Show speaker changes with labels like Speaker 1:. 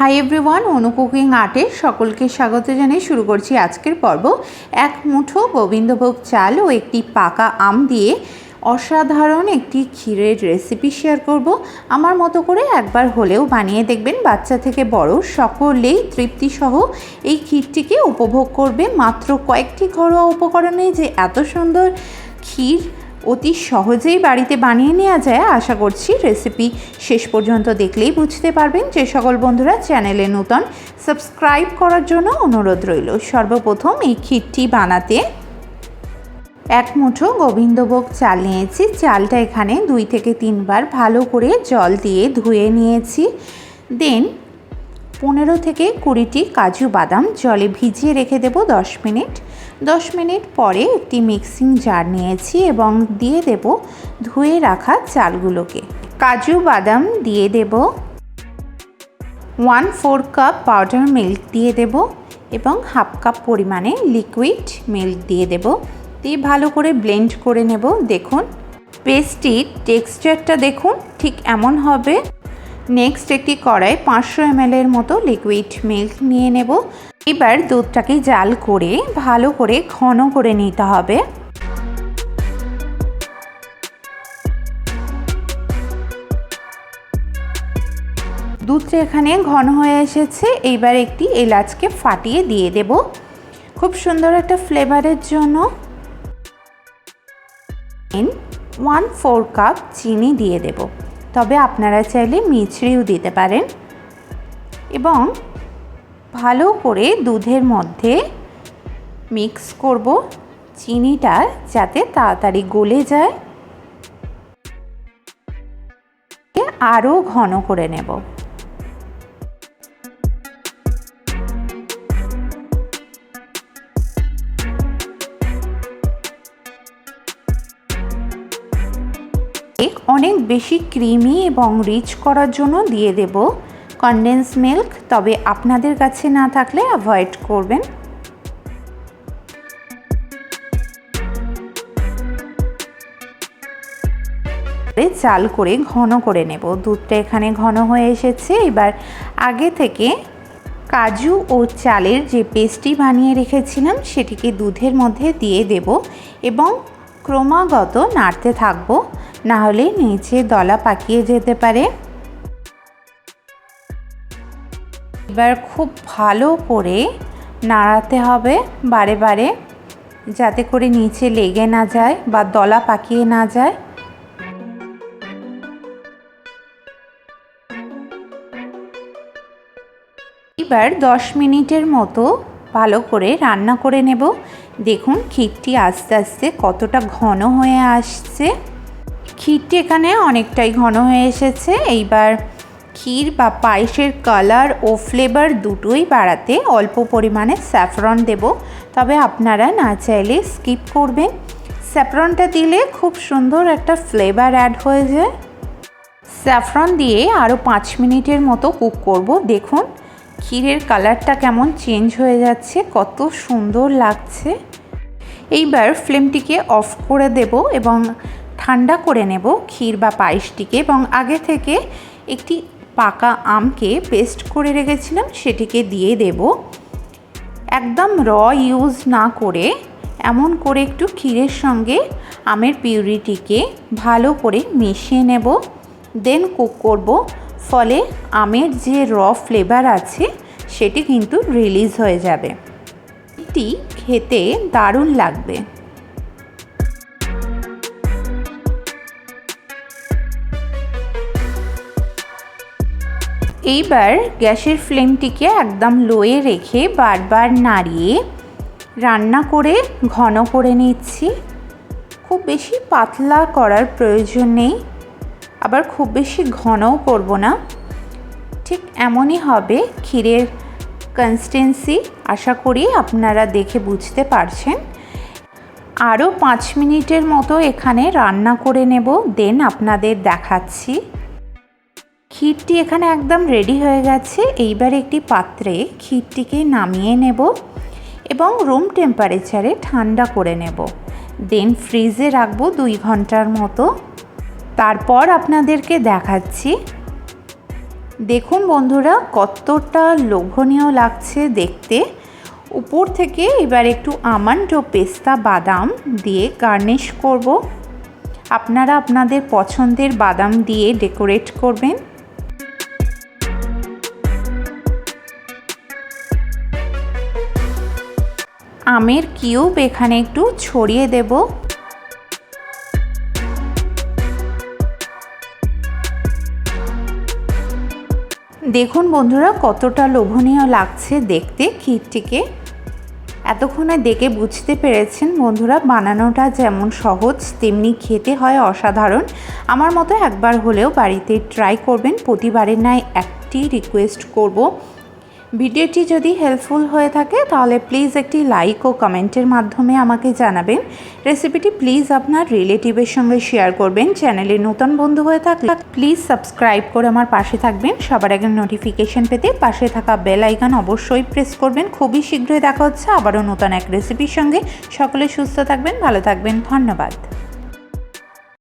Speaker 1: Hi everyone, অনু cooking আর্টে সকলকে স্বাগত জানিয়ে শুরু করছি আজকের পর্ব। এক মুঠো গোবিন্দভোগ চাল ও একটি পাকা আম দিয়ে অসাধারণ একটি ক্ষীরের রেসিপি শেয়ার করব। আমার মতো করে একবার হলেও বানিয়ে দেখবেন, বাচ্চা থেকে বড় সকলেই তৃপ্তিসহ এই ক্ষীরটিকে উপভোগ করবে। মাত্র কয়েকটি ঘরোয়া উপকরণে যে এত সুন্দর ক্ষীর অতি সহজেই বাড়িতে বানিয়ে নেওয়া যায়, আশা করছি রেসিপি শেষ পর্যন্ত দেখলেই বুঝতে পারবেন। যে সকল বন্ধুরা চ্যানেলে নতুন, সাবস্ক্রাইব করার জন্য অনুরোধ রইল। সর্বপ্রথম এই ক্ষীরটি বানাতে এক মুঠো গোবিন্দভোগ চাল নিয়েছি। চালটা এখানে 2 থেকে 3 বার ভালো করে জল দিয়ে ধুয়ে নিয়েছি। দেন 15 থেকে 20টি কাজু বাদাম জলে ভিজিয়ে রেখে দেব 10 মিনিট। 10 মিনিট পরে একটি মিক্সিং জার নিয়েছি এবং দিয়ে দেব ধুয়ে রাখা চালগুলোকে। কাজু বাদাম দিয়ে দেব, 1/4 কাপ পাউডার মিল্ক দিয়ে দেব এবং 1/2 কাপ পরিমাণে লিকুইড মিল্ক দিয়ে দেব। দিয়ে ভালো করে ব্লেন্ড করে নেব। দেখুন পেস্টটির টেক্সচারটা দেখুন, ঠিক এমন হবে। নেক্সট একটি কড়াই 500 ml এর মতো লিকুইড মিল্ক নিয়ে নেব। এবার দুধটাকে জাল করে ভালো করে ঘন করে নিতে হবে। দুধটা এখানে ঘন হয়ে এসেছে। এইবার একটি এলাচকে ফাটিয়ে দিয়ে দেব খুব সুন্দর একটা ফ্লেভারের জন্য। 1/4 কাপ চিনি দিয়ে দেব, তবে আপনারা চাইলে মিছরিও দিতে পারেন। এবং ভালো করে দুধের মধ্যে মিক্স করব চিনিটা যাতে তাড়াতাড়ি গলে যায়। আরও ঘন করে নেব। অনেক বেশি ক্রিমি এবং রিচ করার জন্য দিয়ে দেব কনডেন্স মিল্ক, তবে আপনাদের কাছে না থাকলে অ্যাভয়েড করবেন। জাল করে ঘন করে নেব। দুধটা এখানে ঘন হয়ে এসেছে। এবার আগে থেকে কাজু ও চালের যে পেস্টটি বানিয়ে রেখেছিলাম সেটিকে দুধের মধ্যে দিয়ে দেব এবং ক্রমাগত নাড়তে থাকবো, না হলে নিচে দলা পাকিয়ে যেতে পারে। এবার খুব ভালো করে নাড়াতে হবে বারে বারে, যাতে করে নিচে লেগে না যায় বা দলা পাকিয়ে না যায়। এবার 10 মিনিটের মতো ভালো করে রান্না করে নেব। দেখুন ক্ষীরটি আস্তে আস্তে কতটা ঘন হয়ে আসছে। ক্ষীরটি এখানে অনেকটাই ঘন হয়ে এসেছে। এইবার ক্ষীর বা পায়েসের কালার ও ফ্লেভার দুটোই বাড়াতে অল্প পরিমাণে স্যাফরন দেব, তবে আপনারা না চাইলে স্কিপ করবেন। স্যাফরনটা দিলে খুব সুন্দর একটা ফ্লেভার অ্যাড হয়ে যায়। স্যাফরন দিয়ে আরও 5 মিনিটের মতো কুক করব। দেখুন ক্ষীরের কালারটা কেমন চেঞ্জ হয়ে যাচ্ছে, কত সুন্দর লাগছে। এইবার ফ্লেমটিকে অফ করে দেব এবং ঠান্ডা করে নেব ক্ষীর বা পায়েসটিকে। এবং আগে থেকে একটি পাকা আমকে পেস্ট করে রেখেছিলাম সেটিকে দিয়ে দেব। একদম ইউজ না করে এমন করে একটু ক্ষীরের সঙ্গে আমের পিউরিটিকে ভালো করে মিশিয়ে নেব। দেন কুক করব, ফলে আমের যে ফ্লেভার আছে সেটি কিন্তু রিলিজ হয়ে যাবে। এটি খেতে দারুণ লাগবে। এইবার গ্যাসের ফ্লেমটিকে একদম লোয়ে রেখে বারবার নাড়িয়ে রান্না করে ঘন করে নিচ্ছি। খুব বেশি পাতলা করার প্রয়োজন নেই, আবার খুব বেশি ঘনও করব না। ঠিক এমনই হবে ক্ষীরের কনসিস্টেন্সি। আশা করি আপনারা দেখে বুঝতে পারছেন। আরও 5 মিনিটের মতো এখানে রান্না করে নেব, দেন আপনাদের দেখাচ্ছি। ক্ষীরটি এখানে একদম রেডি হয়ে গেছে। এইবার একটি পাত্রে ক্ষীরটিকে নামিয়ে নেব এবং রুম টেম্পারেচারে ঠান্ডা করে নেব। দেন ফ্রিজে রাখবো 2 ঘন্টার মতো। তারপর আপনাদেরকে দেখাচ্ছি। দেখুন বন্ধুরা কতটা লোভনীয় লাগছে দেখতে। উপর থেকে এবার একটু আমন্ড ও পেস্তা বাদাম দিয়ে গার্নিশ করব। আপনারা আপনাদের পছন্দের বাদাম দিয়ে ডেকোরেট করবেন। আমের কিউব এখানে একটু ছড়িয়ে দেব। দেখুন বন্ধুরা কতটা লোভনীয় লাগছে দেখতে ক্ষীরটিকে। এতক্ষণে দেখে বুঝতে পেরেছেন বন্ধুরা বানানোটা যেমন সহজ তেমনি খেতে হয় অসাধারণ। আমার মতো একবার হলেও বাড়িতে ট্রাই করবেন। প্রতিবারের ন্যায় একটি রিকোয়েস্ট করব, ভিডিওটি যদি হেল্পফুল হয়ে থাকে তাহলে প্লিজ একটি লাইক ও কমেন্টের মাধ্যমে আমাকে জানাবেন। রেসিপিটি প্লিজ আপনার রিলেটিভের সঙ্গে শেয়ার করবেন। চ্যানেলে নতুন বন্ধু হয়ে থাকলে প্লিজ সাবস্ক্রাইব করে আমার পাশে থাকবেন। সবার আগে নোটিফিকেশন পেতে পাশে থাকা বেল আইকন অবশ্যই প্রেস করবেন। খুবই শীঘ্রই দেখা হচ্ছে আবারও নতুন এক রেসিপির সঙ্গে। সকলে সুস্থ থাকবেন, ভালো থাকবেন। ধন্যবাদ।